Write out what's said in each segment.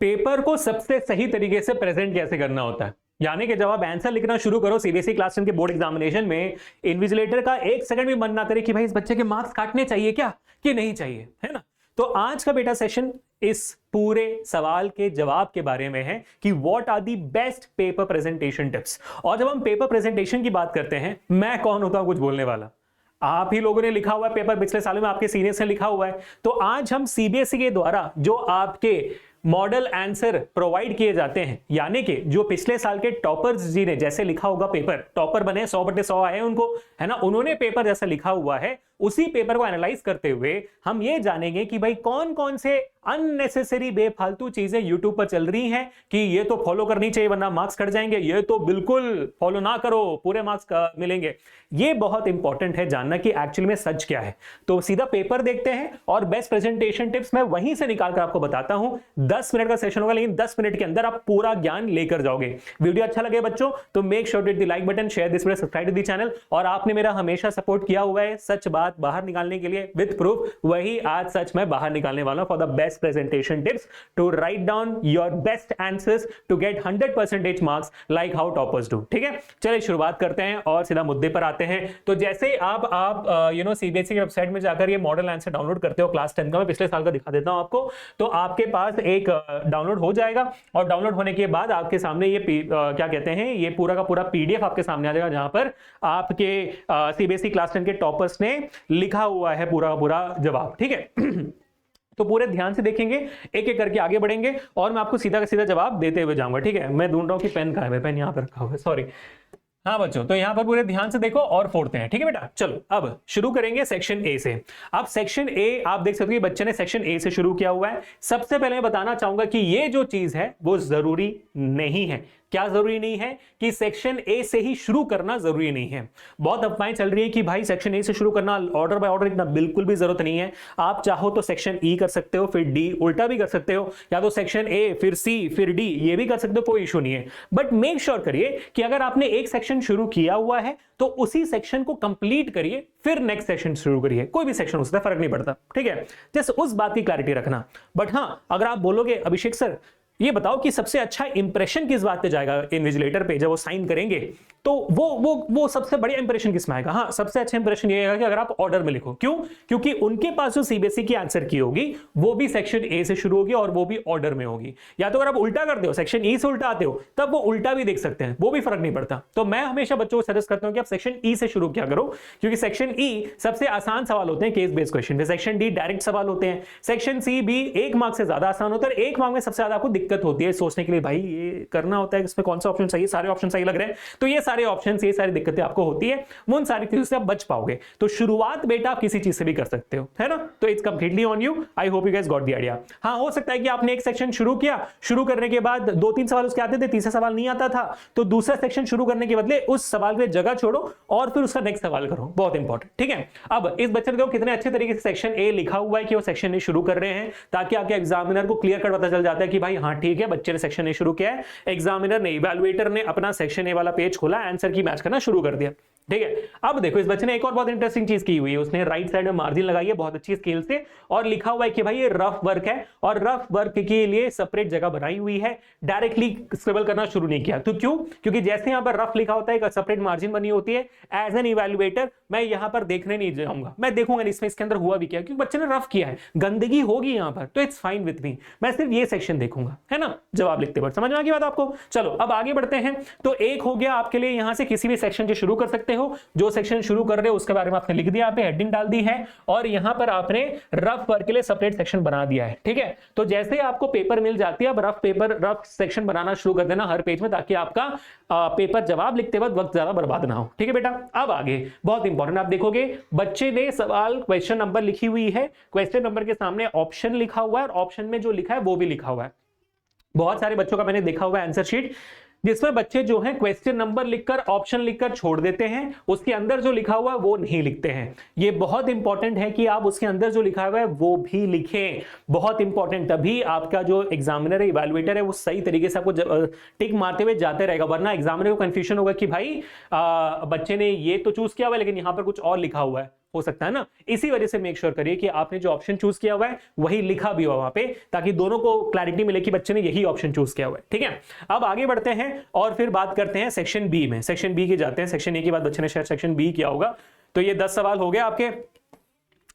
Paper को सबसे सही तरीके से प्रेजेंट कैसे करना होता है, यानी कि जब आप आंसर लिखना शुरू करो सीबीएसई क्लास 10 के बोर्ड एग्जामिनेशन में, इन्विजिलेटर का एक सेकंड भी मन ना करे कि भाई इस बच्चे के मार्क्स काटने चाहिए क्या कि नहीं चाहिए, है ना। तो आज का बेटा सेशन इस पूरे सवाल के जवाब के बारे में है कि what are the best paper presentation tips. और जब हम पेपर प्रेजेंटेशन की बात करते हैं, मैं कौन होता हूं कुछ बोलने वाला, आप ही लोगों ने लिखा हुआ है पेपर, पिछले सालों में आपके सीनियर्स ने लिखा हुआ है। तो आज हम सीबीएसई के द्वारा जो आपके मॉडल आंसर प्रोवाइड किए जाते हैं, यानी कि जो पिछले साल के टॉपर्स जी ने जैसे लिखा होगा, पेपर टॉपर बने 100/100 आए उनको, है ना, उन्होंने पेपर जैसा लिखा हुआ है, उसी पेपर को एनालाइज करते हुए हम ये जानेंगे कि भाई कौन कौन से अननेसेसरी बेफालतू चीजें यूट्यूब पर चल रही हैं कि ये तो फॉलो करनी चाहिए वरना मार्क्स कट जाएंगे, ये तो बिल्कुल फॉलो ना करो पूरे मार्क्स मिलेंगे। ये बहुत इंपॉर्टेंट है जानना कि एक्चुअली में सच क्या है। तो सीधा पेपर देखते हैं और बेस्ट प्रेजेंटेशन टिप्स मैं वहीं से निकाल कर आपको बताता हूं। 10 मिनट का सेशन होगा, लेकिन 10 मिनट के अंदर आप पूरा ज्ञान लेकर जाओगे। वीडियो अच्छा लगे बच्चों तो make sure to hit the like button, share this video, subscribe to the channel. और आपने मेरा हमेशा सपोर्ट किया हुआ है सच बात बाहर निकालने के लिए विद प्रूफ, वही आज सच मैं बाहर निकालने वाला हूं for the best presentation tips to write down your best answers to get 100% marks like how toppers do. ठीक है, चलिए शुरुआत करते हैं और सीधा मुद्दे पर आते हैं। तो जैसे आप सीबीएसई की वेबसाइट में जाकर ये मॉडल आंसर डाउनलोड करते हो क्लास 10 का, मैं पिछले साल का दिखा देता हूं आपको। तो आपके पास एक डाउनलोड हो जाएगा और डाउनलोड होने के बाद आपके सामने ये क्या कहते हैं, ये पूरा का पूरा पीडीएफ आपके सामने आ जाएगा, जहां पर आपके सीबीएसई क्लास 10 के टॉपर्स ने लिखा हुआ है पूरा का पूरा जवाब। ठीक है तो पूरे ध्यान से देखेंगे, एक एक करके आगे बढ़ेंगे और मैं आपको सीधा का सीधा जवाब देते हुए जाऊंगा। ठीक है, मैं ढूंढ रहा हूं कि पेन कहां है, पेन यहां पर रखा हुआ है, सॉरी। हाँ बच्चों, तो यहां पर पूरे ध्यान से देखो और फोड़ते हैं। ठीक है बेटा, चलो अब शुरू करेंगे सेक्शन ए से। अब सेक्शन ए आप देख सकते हो कि बच्चे ने सेक्शन ए से शुरू किया हुआ है। सबसे पहले मैं बताना चाहूंगा कि ये जो चीज है वो जरूरी नहीं है। क्या जरूरी नहीं है कि सेक्शन ए से ही शुरू करना जरूरी नहीं है। बहुत अफवाहें चल रही है कि भाई सेक्शन ए से शुरू करना, ऑर्डर बाय ऑर्डर लिखना, बिल्कुल भी जरूरत नहीं है। आप चाहो तो सेक्शन ई कर सकते हो, फिर डी, उल्टा भी कर सकते हो, या तो सेक्शन ए फिर सी फिर डी, ये भी कर सकते हो, कोई इशू नहीं है। बट मेक श्योर करिए कि अगर आपने एक सेक्शन शुरू किया हुआ है तो उसी सेक्शन को कंप्लीट करिए, फिर नेक्स्ट सेक्शन शुरू करिए। कोई भी सेक्शन उससे फर्क नहीं पड़ता। ठीक है, जैसे उस बात की क्लैरिटी रखना। बट हां, अगर आप बोलोगे अभिषेक सर ये बताओ कि सबसे अच्छा इंप्रेशन किस बात पे जाएगा इन्विजिलेटर पे जब वो साइन करेंगे, तो वो सबसे बढ़िया इंप्रेशन किस में आएगा। हाँ, सबसे अच्छा इंप्रेशन ये आएगा कि अगर आप ऑर्डर में लिखो। क्यों? क्योंकि उनके पास जो सीबीएसई की आंसर की होगी वो भी सेक्शन ए से शुरू होगी और वो भी ऑर्डर में होगी। या तो अगर आप उल्टा करते हो, सेक्शन ई से उल्टा आते हो, तब वो उल्टा भी देख सकते हैं, वो भी फर्क नहीं पड़ता। तो मैं हमेशा बच्चों को सजेस्ट करता हूं कि आप सेक्शन ई से शुरू किया करो, क्योंकि सेक्शन ई सबसे आसान सवाल होते हैं, केस बेस्ड क्वेश्चन। फिर सेक्शन डी डायरेक्ट सवाल होते हैं, सेक्शन सी भी 1 मार्क से ज्यादा आसान होता है। 1 मार्क में सबसे ज्यादा आपको दिक्कत होती है सोचने के लिए, भाई ये करना होता है, इसमें कौन सा ऑप्शन सही, सारे ऑप्शन सही लग रहे हैं। तो ये सारे ऑप्शन, ये सारी दिक्कतें आपको होती है, वो उन सारी चीजों से आप बच पाओगे। तो शुरुआत बेटा आप किसी चीज से भी कर सकते हो, है ना। तो it's completely on you. I hope you guys got the idea. हाँ, हो सकता है कि आपने एक सेक्शन शुरू किया, शुरू करने के बाद 2-3 सवाल उसके आते थे, तीसरा सवाल नहीं आता था, तो दूसरा सेक्शन शुरू करने के बदले उस सवाल पे जगह छोड़ो और फिर उसका नेक्स्ट सवाल करो। बहुत इंपॉर्टेंट। ठीक है, अब इस बच्चे को कितने अच्छे तरीके से सेक्शन ए लिखा हुआ है कि वो सेक्शन ए शुरू कर रहे हैं, ताकि आपके एग्जामिनर को क्लियर कट पता चल जाता है कि भाई हाँ ठीक है, बच्चे ने सेक्शन ए शुरू किया है, एग्जामिनर ने, इवैल्यूएटर ने अपना सेक्शन ए वाला पेज खोला, आंसर की मैच करना शुरू कर दिया। ठीक है, अब देखो इस बच्चे ने एक और बहुत इंटरेस्टिंग चीज की हुई है, उसने राइट साइड में मार्जिन लगाई है बहुत अच्छी स्केल से और लिखा हुआ है कि भाई ये रफ वर्क है और रफ वर्क के लिए सेपरेट जगह बनाई हुई है, डायरेक्टली स्क्रिबल करना शुरू नहीं किया। तो क्यों? क्योंकि जैसे यहां पर रफ लिखा होता है, एक सेपरेट मार्जिन बनी होती है, एज एन इवैल्यूएटर मैं यहां पर देखने नहीं जाऊंगा, मैं देखूंगा इसमें इसके अंदर हुआ भी क्या, क्योंकि बच्चे ने रफ किया है, गंदगी होगी यहां पर, तो इट्स फाइन विथ मी, मैं सिर्फ ये सेक्शन देखूंगा, है ना, जवाब लिखते वक्त। समझ में आ गई बात आपको? चलो अब आगे बढ़ते हैं। तो एक हो गया आपके लिए, यहां से किसी भी सेक्शन से शुरू कर सकते हो, जो सेक्शन शुरू कर रहे हो उसके बारे में आपने लिख दिया, यहाँ पे हेडिंग डाल दी है और यहां पर आपने रफ वर्क के लिए सेपरेट सेक्शन बना दिया है। ठीक है, तो जैसे आपको पेपर मिल जाती है, अब रफ सेक्शन बनाना शुरू कर देना हर पेज में, ताकि आपका पेपर जवाब लिखते वक्त ज्यादा बर्बाद ना हो। ठीक है बेटा, अब आगे बहुत इंपॉर्टेंट, आप देखोगे बच्चे ने सवाल क्वेश्चन नंबर लिखी हुई है, क्वेश्चन नंबर के सामने ऑप्शन लिखा हुआ है और ऑप्शन में जो लिखा है वो भी लिखा हुआ है। बहुत सारे बच्चों का मैंने देखा हुआ है आंसर शीट जिसमें बच्चे जो हैं क्वेश्चन नंबर लिखकर ऑप्शन लिखकर छोड़ देते हैं, उसके अंदर जो लिखा हुआ है वो नहीं लिखते हैं। ये बहुत इंपॉर्टेंट है कि आप उसके अंदर जो लिखा हुआ है वो भी लिखें, बहुत इंपॉर्टेंट, तभी आपका जो एग्जामिनर है, इवैल्यूएटर है, वो सही तरीके से आपको टिक मारते हुए जाते रहेगा। वरना एग्जामिनर को कंफ्यूजन होगा कि भाई बच्चे ने ये तो चूज किया हुआ है लेकिन यहां पर कुछ और लिखा हुआ है, हो सकता है ना, इसी वजह से मेक श्योर करिए कि आपने जो ऑप्शन चूज किया हुआ है वही लिखा भी हुआ वहां पे, ताकि दोनों को क्लैरिटी मिले कि बच्चे ने यही ऑप्शन चूज किया हुआ है। ठीक है, अब आगे बढ़ते हैं और फिर बात करते हैं सेक्शन बी में। सेक्शन बी के जाते हैं, सेक्शन ए के बाद बच्चे ने शायद सेक्शन बी किया होगा। तो ये 10 सवाल हो गए आपके।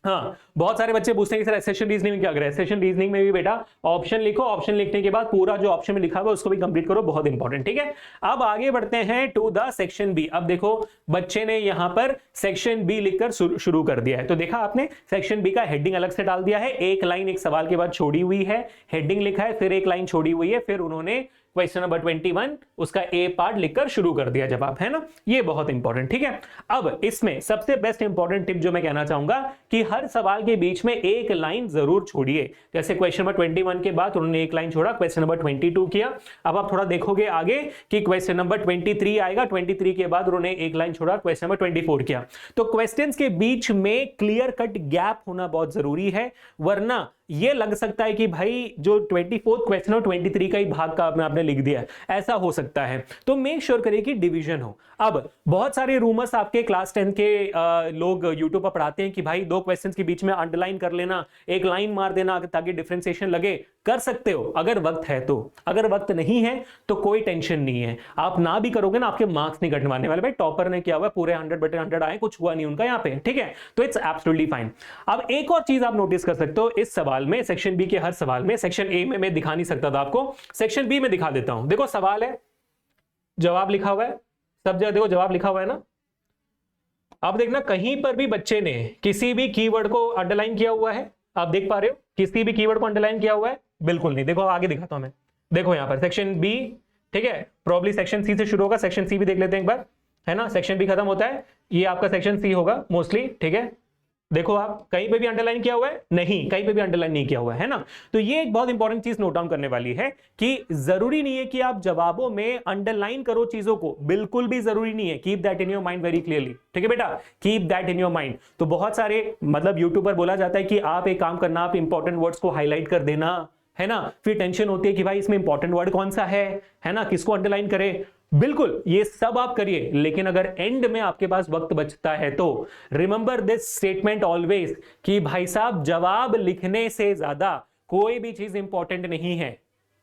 हाँ, बहुत सारे बच्चे पूछते हैं कि सर एक्सेशन रीजनिंग में क्या करें। एक्सेशन रीजनिंग में भी बेटा ऑप्शन लिखो, ऑप्शन लिखने के बाद पूरा जो ऑप्शन में लिखा हुआ है उसको भी कंप्लीट करो, बहुत इंपॉर्टेंट। ठीक है, अब आगे बढ़ते हैं टू द सेक्शन बी। अब देखो बच्चे ने यहां पर सेक्शन बी लिखकर शुरू कर दिया है। तो देखा आपने, सेक्शन बी का हेडिंग अलग से डाल दिया है, एक लाइन एक सवाल के बाद छोड़ी हुई है, हेडिंग लिखा है, फिर एक लाइन छोड़ी हुई है, फिर उन्होंने क्वेश्चन नंबर 21 उसका ए पार्ट लिखकर शुरू कर दिया जवाब, है ना, ये बहुत इंपॉर्टेंट। ठीक है, अब इसमें सबसे बेस्ट इंपॉर्टेंट टिप जो मैं कहना चाहूंगा कि हर सवाल के बीच में एक लाइन जरूर छोड़िए। जैसे क्वेश्चन नंबर 21 के बाद उन्होंने एक लाइन छोड़ा, क्वेश्चन नंबर 22 किया। अब आप थोड़ा देखोगे आगे कि क्वेश्चन नंबर 23 आएगा, 23 के बाद उन्होंने एक लाइन छोड़ा, क्वेश्चन नंबर 24 किया। तो क्वेश्चंस के बीच में क्लियर कट गैप होना बहुत जरूरी है, वरना ये लग सकता है कि भाई जो 24th क्वेश्चन हो 23 का ही भाग का आपने लिख दिया है, ऐसा हो सकता है। तो मेक श्योर करिए कि डिवीजन हो। अब बहुत सारे रूमर्स आपके क्लास 10 के लोग यूट्यूब पर पढ़ाते हैं कि भाई 2 क्वेश्चंस के बीच में अंडरलाइन कर लेना, एक लाइन मार देना ताकि डिफरेंशिएशन लगे। कर सकते हो अगर वक्त है तो, अगर वक्त नहीं है तो कोई टेंशन नहीं है, आप ना भी करोगे ना आपके मार्क्स नहीं घटवाने वाले। भाई टॉपर ने किया हुआ पूरे 100/100 आए, कुछ हुआ नहीं उनका यहाँ पे। ठीक है, तो इट्स एब्सोल्युटली फाइन। अब एक और चीज आप नोटिस कर सकते हो इस सवाल में, सेक्शन बी के हर सवाल में, सेक्शन ए में मैं दिखा नहीं सकता था आपको, सेक्शन बी में दिखा देता हूं। देखो सवाल है, जवाब लिखा हुआ है, सब जगह देखो जवाब लिखा हुआ है ना। अब देखना कहीं पर भी बच्चे ने किसी भी कीवर्ड को अंडरलाइन किया हुआ है, आप देख पा रहे हो किसी भी कीवर्ड को अंडरलाइन किया हुआ है? बिल्कुल नहीं। देखो आगे दिखाता हूं मैं, देखो यहां पर सेक्शन बी, ठीक है, प्रॉब्ली सेक्शन सी से शुरू होगा, सेक्शन सी भी देख लेते हैं एक बार, है ना। सेक्शन बी खत्म होता है, ये आपका सेक्शन सी होगा मोस्टली। ठीक है, देखो आप कहीं पे भी अंडरलाइन किया हुआ है? नहीं, कहीं पे भी अंडरलाइन नहीं किया हुआ है ना। तो ये एक बहुत इंपॉर्टेंट चीज नोट डाउन करने वाली है कि जरूरी नहीं है कि आप जवाबों में अंडरलाइन करो चीजों को, बिल्कुल भी जरूरी नहीं है। Keep that in your mind very clearly, ठीक है बेटा, keep that in your mind. तो बहुत सारे मतलब यूट्यूब पर बोला जाता है कि आप एक काम करना, आप इंपॉर्टेंट वर्ड्स को हाईलाइट कर देना, है ना। फिर टेंशन होती है कि भाई इसमें इंपॉर्टेंट वर्ड कौन सा है ना, किसको अंडरलाइन करें। बिल्कुल ये सब आप करिए, लेकिन अगर एंड में आपके पास वक्त बचता है तो रिमेंबर दिस स्टेटमेंट ऑलवेज कि भाई साहब जवाब लिखने से ज्यादा कोई भी चीज इंपॉर्टेंट नहीं है,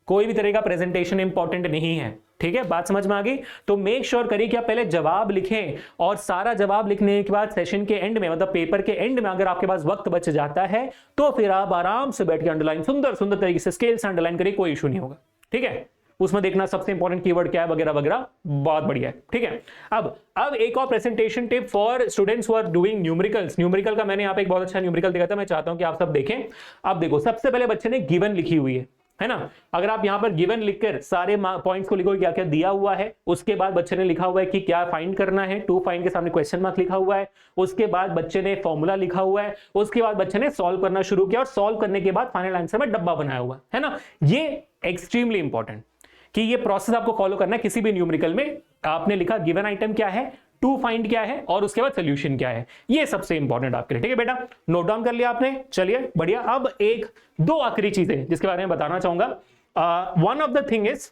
कोई भी तरह का प्रेजेंटेशन इंपॉर्टेंट नहीं है। ठीक है, बात समझ में आ गई? तो मेक श्योर करिए कि आप पहले जवाब लिखें, और सारा जवाब लिखने के बाद सेशन के एंड में, मतलब पेपर के एंड में अगर आपके पास वक्त बच जाता है तो फिर आप आराम से बैठ के अंडरलाइन सुंदर सुंदर तरीके से स्केल से अंडरलाइन करिए, कोई इशू नहीं होगा। ठीक है, उसमें देखना सबसे इंपॉर्टेंट कीवर्ड क्या है वगैरह वगैरह, बहुत बढ़िया है। ठीक है, अब एक और presentation tip for students who are doing numericals. Numerical का मैंने यहाँ पे एक बहुत अच्छा न्यूमेरिकल दिखा था, मैं चाहता हूं कि आप सब देखें। अब देखो सबसे पहले बच्चे ने गिवन लिखी हुई है ना। अगर आप यहां पर गिवन लिखकर सारे पॉइंट्स को लिखो क्या क्या दिया हुआ है, उसके बाद बच्चे ने लिखा हुआ है कि क्या फाइंड करना है, टू फाइंड के सामने क्वेश्चन मार्क लिखा हुआ है, उसके बाद बच्चे ने फॉर्मूला लिखा हुआ है, उसके बाद बच्चे ने सॉल्व करना शुरू किया, और सॉल्व करने के बाद फाइनल आंसर में डब्बा बनाया हुआ है ना। ये एक्सट्रीमली इंपॉर्टेंट कि ये प्रोसेस आपको फॉलो करना है किसी भी न्यूमेरिकल में। आपने लिखा गिवन आइटम क्या है, टू फाइंड क्या है, और उसके बाद सोल्यूशन क्या है, ये सबसे इंपॉर्टेंट आपके लिए। ठीक है बेटा, नोट डाउन कर लिया आपने, चलिए बढ़िया। अब एक दो आखिरी चीजें जिसके बारे में बताना चाहूंगा। One of the thing is,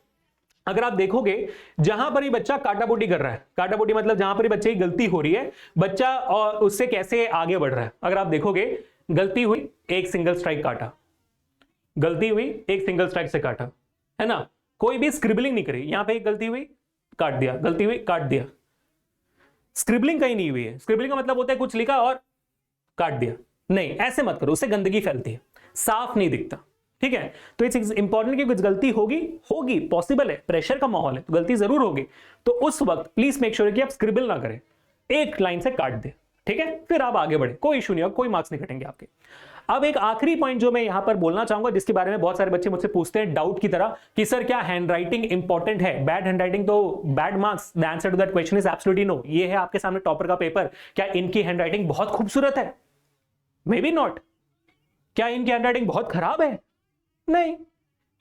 अगर आप देखोगे जहां पर ही बच्चा काटाबूटी कर रहा है, काटाबूटी मतलब जहां पर ही बच्चे की गलती हो रही है, बच्चा और उससे कैसे आगे बढ़ रहा है। अगर आप देखोगे गलती हुई, एक सिंगल स्ट्राइक काटा, गलती हुई एक सिंगल स्ट्राइक से काटा, है ना। कोई भी स्क्रिबलिंग नहीं करी, यहां पे एक गलती हुई काट दिया, गलती हुई काट दिया, स्क्रिबलिंग कहीं नहीं हुई है। स्क्रिबलिंग का मतलब होता है कुछ लिखा और काट दिया, नहीं ऐसे मत करो, उससे गंदगी फैलती है, साफ नहीं दिखता। ठीक है, तो इट्स इंपॉर्टेंट कि कुछ गलती होगी, पॉसिबल है, प्रेशर का माहौल है तो गलती जरूर होगी, तो उस वक्त प्लीज मेक श्योर कि आप स्क्रिबल ना करें, एक लाइन से काट दे। ठीक है, फिर आप आगे बढ़े, कोई इशू नहीं होगा, कोई मार्क्स नहीं कटेंगे आपके। अब एक आखिरी पॉइंट जो मैं यहां पर बोलना चाहूंगा, जिसके बारे में बहुत सारे बच्चे मुझसे पूछते हैं डाउट की तरह कि सर क्या हैंडराइटिंग इंपॉर्टेंट है, बैड हैंडराइटिंग तो bad marks. The answer to that question is absolutely no. ये है आपके सामने टॉपर का पेपर, क्या इनकी हैंडराइटिंग बहुत खूबसूरत है? May be not. क्या इनकी हैंडराइटिंग बहुत खराब है? नहीं।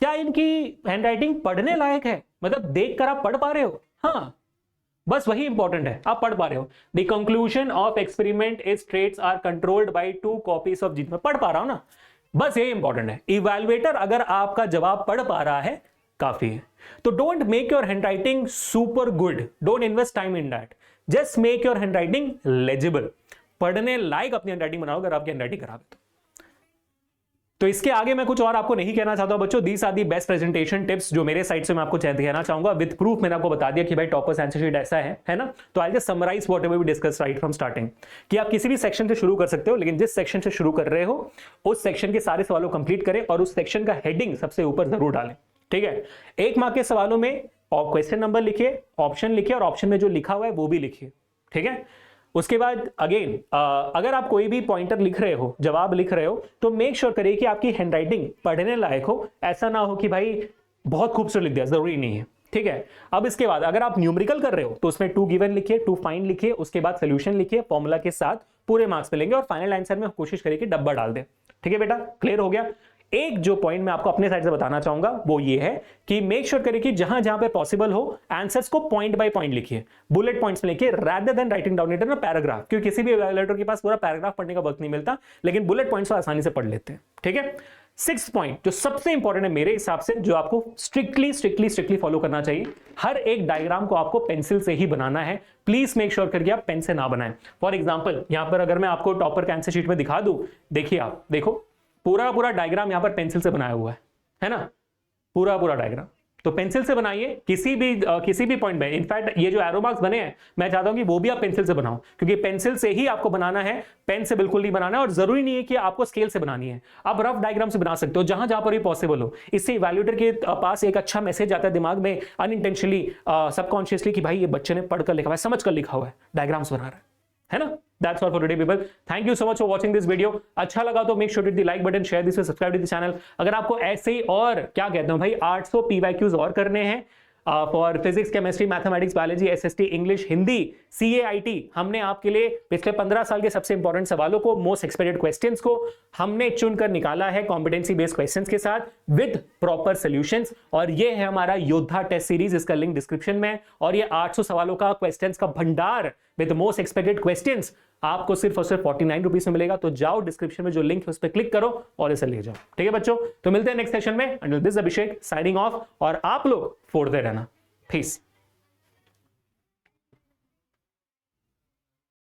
क्या इनकी हैंडराइटिंग पढ़ने लायक है, मतलब देखकर आप पढ़ पा रहे हो? हाँ, बस वही इंपॉर्टेंट है, आप पढ़ पा रहे हो। The conclusion of experiment is traits are controlled by 2 copies of gene. मैं पढ़ पा रहा हूं ना, बस ये इंपॉर्टेंट है। इवैल्यूएटर अगर आपका जवाब पढ़ पा रहा है काफी है। तो don't make your handwriting super good, don't invest time in that, just make your handwriting legible. पढ़ने लायक अपनी हैंडराइटिंग बनाओ अगर आपकी हैंडराइटिंग खराब है तो इसके आगे मैं कुछ और आपको नहीं कहना चाहता हूं बच्चों। These are the best presentation tips जो मेरे साइड से मैं आपको कहना चाहूंगा विद प्रूफ। मैंने आपको बता दिया कि भाई टॉपर्स आंसर शीट ऐसा है ना। तो I just summarise whatever we discuss right from starting कि आप किसी भी सेक्शन से शुरू कर सकते हो, लेकिन जिस सेक्शन से शुरू कर रहे हो उस सेक्शन के सारे सवालों कंप्लीट करें और उस सेक्शन का हेडिंग सबसे ऊपर जरूर डालें, ठीक है। 1 मार्क के सवालों में क्वेश्चन नंबर लिखिए, ऑप्शन लिखिए और ऑप्शन में जो लिखा हुआ है वो भी लिखिए, ठीक है। उसके बाद अगेन अगर आप कोई भी पॉइंटर लिख रहे हो, जवाब लिख रहे हो, तो मेक श्योर करिए कि आपकी हैंडराइटिंग पढ़ने लायक हो। ऐसा ना हो कि भाई बहुत खूबसूरत लिख दिया, जरूरी नहीं है, ठीक है। अब इसके बाद अगर आप न्यूमेरिकल कर रहे हो तो उसमें 2 गिवन लिखिए, 2 फाइंड लिखिए, उसके बाद सोल्यूशन लिखिए, फॉर्मूला के साथ पूरे मार्क्स मिलेंगे और फाइनल आंसर में कोशिश करिए कि डब्बा डाल दे, ठीक है बेटा। क्लियर हो गया। एक जो पॉइंट मैं आपको अपने साइड से बताना चाहूंगा वो ये है कि मेक श्योर करिए कि जहां जहां पे पॉसिबल हो आंसर्स को पॉइंट बाय पॉइंट लिखिए, बुलेट पॉइंट्स में लिखिए rather than writing down it in a paragraph, क्योंकि किसी भी इवैल्यूएटर के पास पूरा पैराग्राफ पढ़ने का वक्त नहीं मिलता, लेकिन बुलेट पॉइंट्स को आसानी से पढ़ लेते हैं, ठीक है। 6th पॉइंट जो सबसे इंपॉर्टेंट है मेरे हिसाब से, जो आपको स्ट्रिक्टली फॉलो करना चाहिए, हर एक डायग्राम को आपको पेंसिल से ही बनाना है। प्लीज मेक श्योर करके आप पेन से ना बनाएं। फॉर एग्जांपल यहां पर अगर मैं आपको टॉपर के आंसर शीट में दिखा दूं, देखिए आप देखो पूरा डायग्राम यहां पर पेंसिल से बनाया हुआ है ना, पूरा डायग्राम। तो पेंसिल से बनाइए किसी भी पॉइंट में। इनफैक्ट ये जो एरो मार्क्स बने हैं मैं चाहता हूं कि वो भी आप पेंसिल से बनाओ, क्योंकि पेंसिल से ही आपको बनाना है, पेन से बिल्कुल नहीं बनाना है। और जरूरी नहीं है कि आपको स्केल से बनानी है, आप रफ डायग्राम से बना सकते हो जहां जहां पर भी पॉसिबल हो। इससे इवैल्यूएटर के पास एक अच्छा मैसेज आता है दिमाग में अनइंटेंशनली, सबकॉन्शियसली, कि भाई ये बच्चे ने पढ़कर लिखा हुआ है, समझ कर लिखा हुआ है, डायग्राम्स बना रहा है ना। That's all for today people. Thank you so much for watching this video. अच्छा लगा तो make sure to hit the like button, share this, subscribe to the channel. अगर आपको ऐसे ही और क्या कहते हैं भाई 800 PYQs और करने हैं for physics, chemistry, mathematics, biology, SST, English, Hindi, CAIT, हमने आपके लिए पिछले 15 साल के सबसे इंपॉर्टेंट सवालों को, मोस्ट एक्सपेक्टेड क्वेश्चंस को हमने चुनकर निकाला है कॉम्पिटेंसी बेस्ड क्वेश्चंस के साथ विद प्रॉपर सॉल्यूशंस। और ये है हमारा योद्धा टेस्ट सीरीज, इसका लिंक डिस्क्रिप्शन में। और ये 800 सवालों का क्वेश्चंस का भंडार विद मोस्ट एक्सपेक्टेड क्वेश्चंस आपको सिर्फ और सिर्फ 49 रुपीज में मिलेगा। तो जाओ डिस्क्रिप्शन में जो लिंक है उस पर क्लिक करो और इसे ले जाओ, ठीक है बच्चों। तो मिलते हैं नेक्स्ट सेशन में। Until this Abhishek signing off, और आप लोग फोड़ते रहना। पीस।